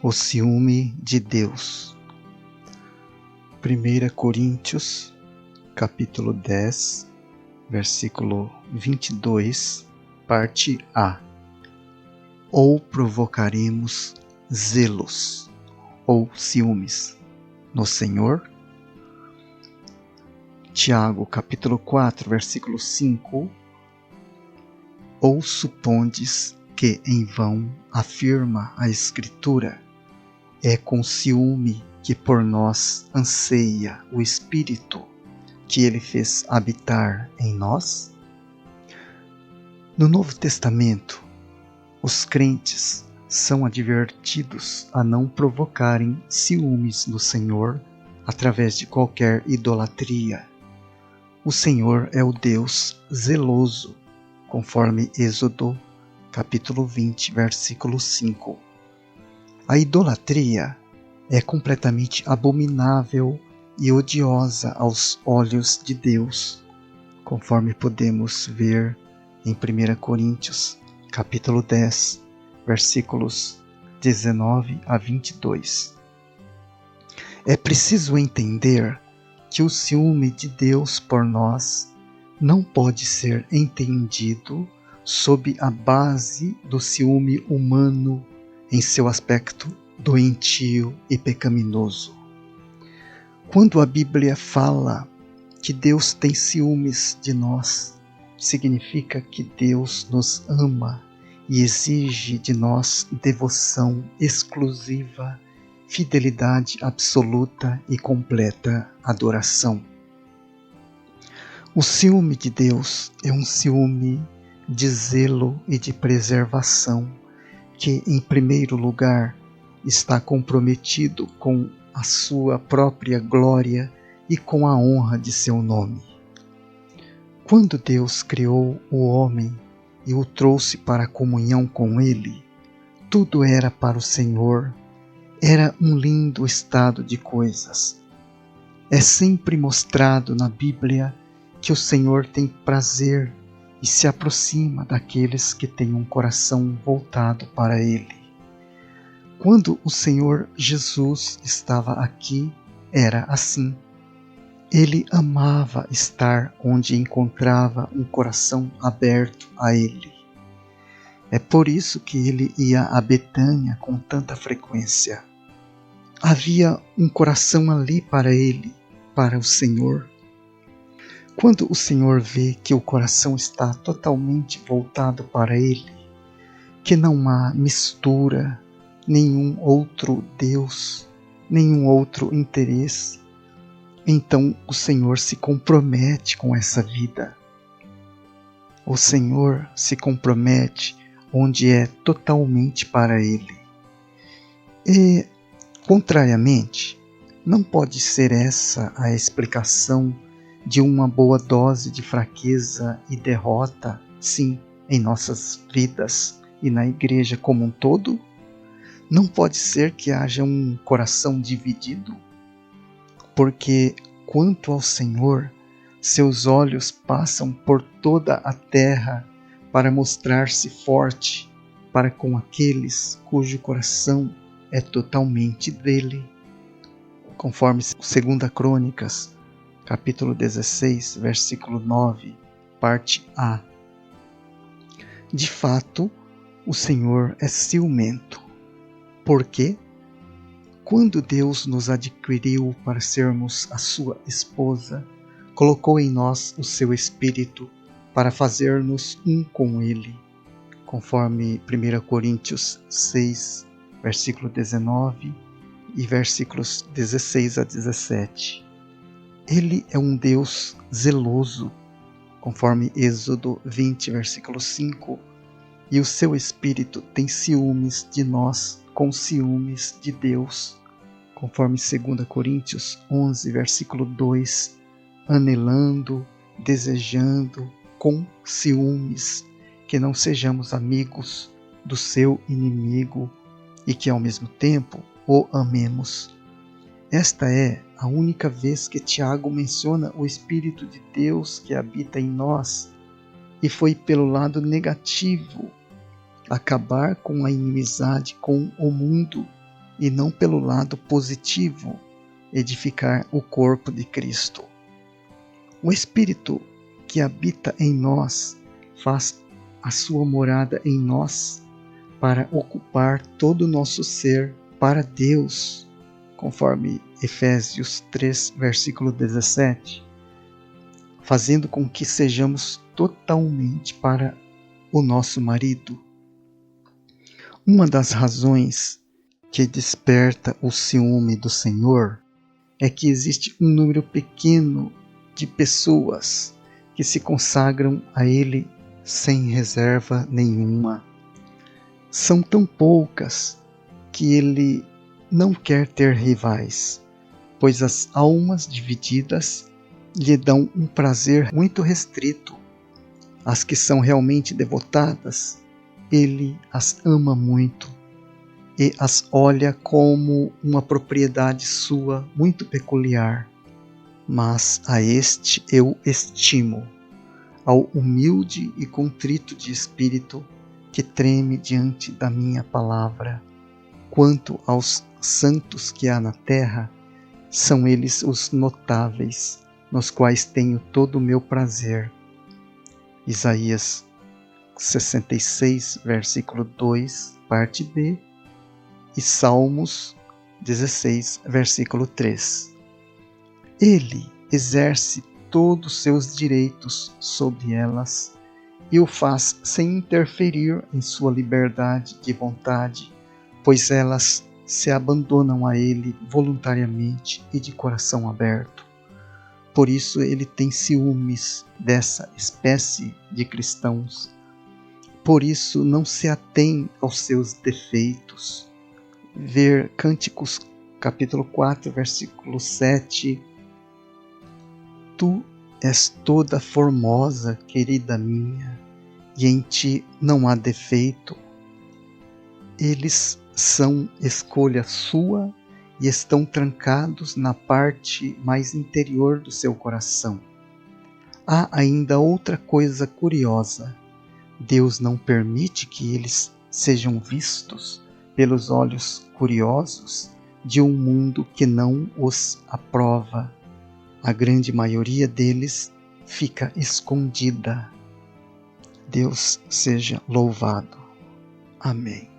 O ciúme de Deus. 1 Coríntios, capítulo 10, versículo 22, parte A. Ou provocaremos zelos ou ciúmes no Senhor? Tiago, capítulo 4, versículo 5. Ou supondes que em vão afirma a Escritura, é com ciúme que por nós anseia o Espírito que Ele fez habitar em nós? No Novo Testamento, os crentes são advertidos a não provocarem ciúmes no Senhor através de qualquer idolatria. O Senhor é o Deus zeloso, conforme Êxodo, capítulo 20, versículo 5. A idolatria é completamente abominável e odiosa aos olhos de Deus, conforme podemos ver em 1 Coríntios, capítulo 10, versículos 19 a 22. É preciso entender que o ciúme de Deus por nós não pode ser entendido sob a base do ciúme humano em seu aspecto doentio e pecaminoso. Quando a Bíblia fala que Deus tem ciúmes de nós, significa que Deus nos ama e exige de nós devoção exclusiva, fidelidade absoluta e completa adoração. O ciúme de Deus é um ciúme de zelo e de preservação, que, em primeiro lugar, está comprometido com a sua própria glória e com a honra de seu nome. Quando Deus criou o homem e o trouxe para a comunhão com Ele, tudo era para o Senhor, era um lindo estado de coisas. É sempre mostrado na Bíblia que o Senhor tem prazer e se aproxima daqueles que têm um coração voltado para Ele. Quando o Senhor Jesus estava aqui, era assim. Ele amava estar onde encontrava um coração aberto a Ele. É por isso que Ele ia a Betânia com tanta frequência. Havia um coração ali para Ele, para o Senhor. Quando o Senhor vê que o coração está totalmente voltado para Ele, que não há mistura, nenhum outro Deus, nenhum outro interesse, então o Senhor se compromete com essa vida. O Senhor se compromete onde é totalmente para Ele. E, contrariamente, não pode ser essa a explicação de uma boa dose de fraqueza e derrota, sim, em nossas vidas e na igreja como um todo? Não pode ser que haja um coração dividido? Porque, quanto ao Senhor, seus olhos passam por toda a terra para mostrar-se forte para com aqueles cujo coração é totalmente dele. Conforme 2 Crônicas, capítulo 16, versículo 9, parte A. De fato, o Senhor é ciumento. Por quê? Quando Deus nos adquiriu para sermos a sua esposa, colocou em nós o seu Espírito para fazer-nos um com Ele, conforme 1 Coríntios 6, versículo 19 e versículos 16 a 17. Ele é um Deus zeloso, conforme Êxodo 20, versículo 5, e o seu Espírito tem ciúmes de nós com ciúmes de Deus, conforme 2 Coríntios 11, versículo 2, anelando, desejando, com ciúmes, que não sejamos amigos do seu inimigo e que ao mesmo tempo o amemos. Esta é a única vez que Tiago menciona o Espírito de Deus que habita em nós, e foi pelo lado negativo, acabar com a inimizade com o mundo, e não pelo lado positivo, edificar o corpo de Cristo. O Espírito que habita em nós faz a sua morada em nós para ocupar todo o nosso ser para Deus, conforme Efésios 3, versículo 17, fazendo com que sejamos totalmente para o nosso marido. Uma das razões que desperta o ciúme do Senhor é que existe um número pequeno de pessoas que se consagram a Ele sem reserva nenhuma. São tão poucas que Ele não quer ter rivais, pois as almas divididas lhe dão um prazer muito restrito. As que são realmente devotadas, Ele as ama muito e as olha como uma propriedade sua muito peculiar. Mas a este eu estimo, ao humilde e contrito de espírito que treme diante da minha palavra. Quanto aos santos que há na terra, são eles os notáveis, nos quais tenho todo o meu prazer. Isaías 66, versículo 2, parte B, e Salmos 16, versículo 3. Ele exerce todos os seus direitos sobre elas e o faz sem interferir em sua liberdade de vontade, pois elas se abandonam a Ele voluntariamente e de coração aberto. Por isso ele tem ciúmes dessa espécie de cristãos. Por isso não se atém aos seus defeitos. Ver Cânticos capítulo 4, versículo 7. Tu és toda formosa, querida minha, e em ti não há defeito. Eles são escolha sua e estão trancados na parte mais interior do seu coração. Há ainda outra coisa curiosa. Deus não permite que eles sejam vistos pelos olhos curiosos de um mundo que não os aprova. A grande maioria deles fica escondida. Deus seja louvado. Amém.